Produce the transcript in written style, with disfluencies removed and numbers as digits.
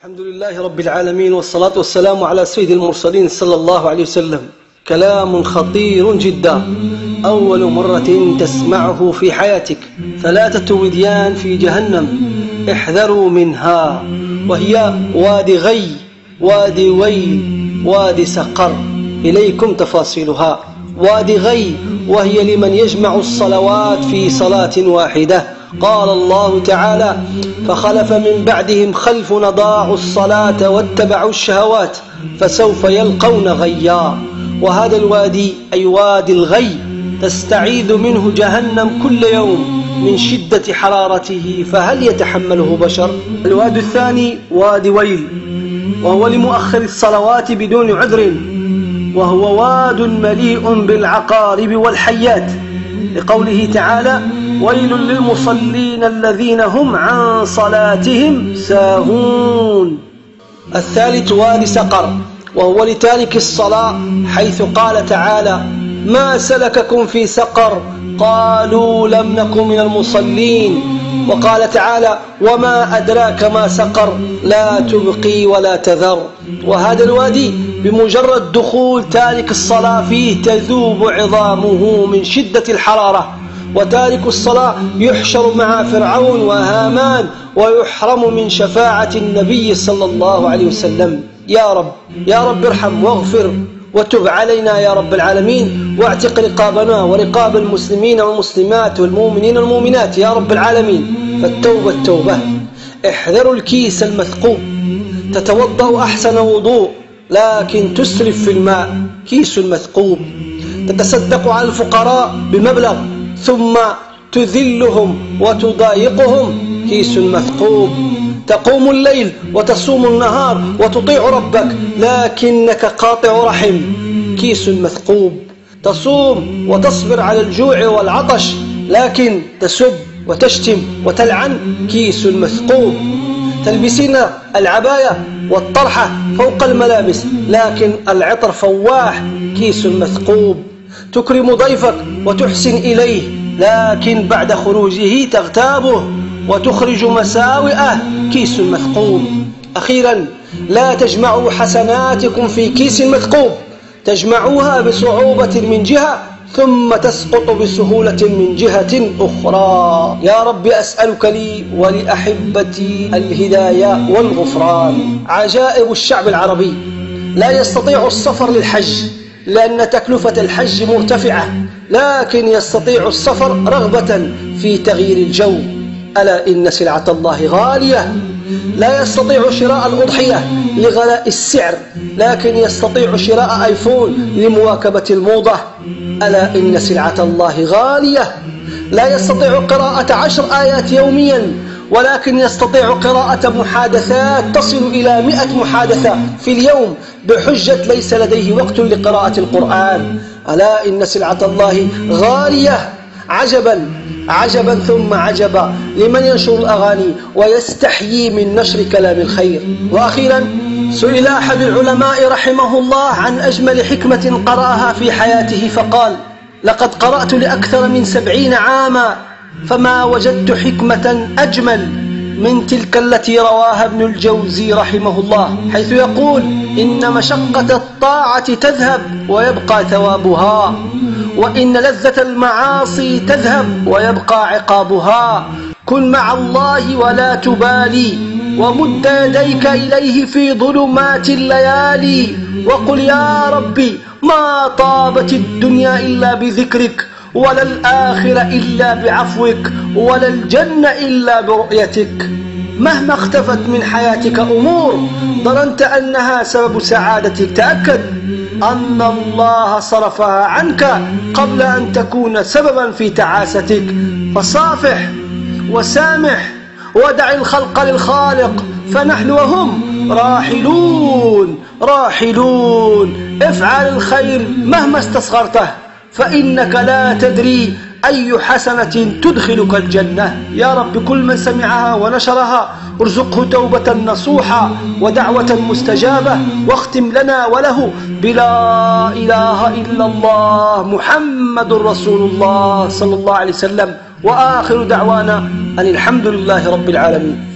الحمد لله رب العالمين، والصلاة والسلام على سيد المرسلين صلى الله عليه وسلم. كلام خطير جدا، أول مرة تسمعه في حياتك. 3 وديان في جهنم احذروا منها، وهي وادي غي، وادي ويل، وادي سقر. إليكم تفاصيلها. وادي غي وهي لمن يجمع الصلوات في صلاة واحدة. قال الله تعالى: فخلف من بعدهم خلف أضاعوا الصلاة واتبعوا الشهوات فسوف يلقون غيا. وهذا الوادي أي وادي الغي تستعيذ منه جهنم كل يوم من شدة حرارته، فهل يتحمله بشر؟ الوادي الثاني وادي ويل، وهو لمؤخر الصلوات بدون عذر، وهو واد مليء بالعقارب والحيات، لقوله تعالى: ويل للمصلين الذين هم عن صلاتهم ساهون. الثالث وادي سقر، وهو لتارك الصلاة، حيث قال تعالى: ما سلككم في سقر؟ قالوا لم نكن من المصلين. وقال تعالى: وما أدراك ما سقر لا تبقي ولا تذر. وهذا الوادي بمجرد دخول تارك الصلاة فيه تذوب عظامه من شدة الحرارة، وتارك الصلاة يحشر مع فرعون وهامان ويحرم من شفاعة النبي صلى الله عليه وسلم. يا رب ارحم واغفر وتب علينا يا رب العالمين، واعتق رقابنا ورقاب المسلمين والمسلمات والمؤمنين والمؤمنات يا رب العالمين. فالتوبة التوبة. احذروا الكيس المثقوب. تتوضأ أحسن وضوء لكن تسرف في الماء، كيس مثقوب. تتصدق على الفقراء بمبلغ ثم تذلهم وتضايقهم، كيس مثقوب. تقوم الليل وتصوم النهار وتطيع ربك لكنك قاطع رحم، كيس مثقوب. تصوم وتصبر على الجوع والعطش لكن تسب وتشتم وتلعن، كيس مثقوب. تلبسين العباية والطرحة فوق الملابس لكن العطر فواح، كيس مثقوب. تكرم ضيفك وتحسن إليه لكن بعد خروجه تغتابه وتخرج مساوئه، كيس مثقوب. أخيرا، لا تجمعوا حسناتكم في كيس مثقوب، تجمعوها بصعوبة من جهة ثم تسقط بسهولة من جهة أخرى. يا رب أسألك لي ولأحبتي الهداية والغفران. عجائب الشعب العربي لا يستطيع السفر للحج لأن تكلفة الحج مرتفعة، لكن يستطيع السفر رغبة في تغيير الجو. ألا إن سلعة الله غالية. لا يستطيع شراء الأضحية لغلاء السعر، لكن يستطيع شراء آيفون لمواكبة الموضة. ألا إن سلعة الله غالية. لا يستطيع قراءة 10 آيات يوميا، ولكن يستطيع قراءة محادثات تصل إلى 100 محادثة في اليوم بحجة ليس لديه وقت لقراءة القرآن. ألا إن سلعة الله غالية. عجبا عجبا ثم عجبا لمن ينشر الأغاني ويستحيي من نشر كلام الخير. وأخيرا، سئل أحد العلماء رحمه الله عن أجمل حكمة قرأها في حياته فقال: لقد قرأت لأكثر من 70 عاما فما وجدت حكمة أجمل من تلك التي رواها ابن الجوزي رحمه الله، حيث يقول: إن مشقة الطاعة تذهب ويبقى ثوابها، وإن لذة المعاصي تذهب ويبقى عقابها. كن مع الله ولا تبالي، ومد يديك إليه في ظلمات الليالي، وقل: يا ربي ما طابت الدنيا إلا بذكرك، ولا الآخرة إلا بعفوك، ولا الجنة إلا برؤيتك. مهما اختفت من حياتك أمور ظننت أنها سبب سعادتك، تأكد أن الله صرفها عنك قبل أن تكون سببا في تعاستك. فصافح وسامح ودع الخلق للخالق، فنحن وهم راحلون. افعل الخير مهما استصغرته، فإنك لا تدري أي حسنة تدخلك الجنة. يا رب كل من سمعها ونشرها ارزقه توبة نصوحة ودعوة مستجابة، واختم لنا وله بلا إله إلا الله محمد رسول الله صلى الله عليه وسلم. وآخر دعوانا أن الحمد لله رب العالمين.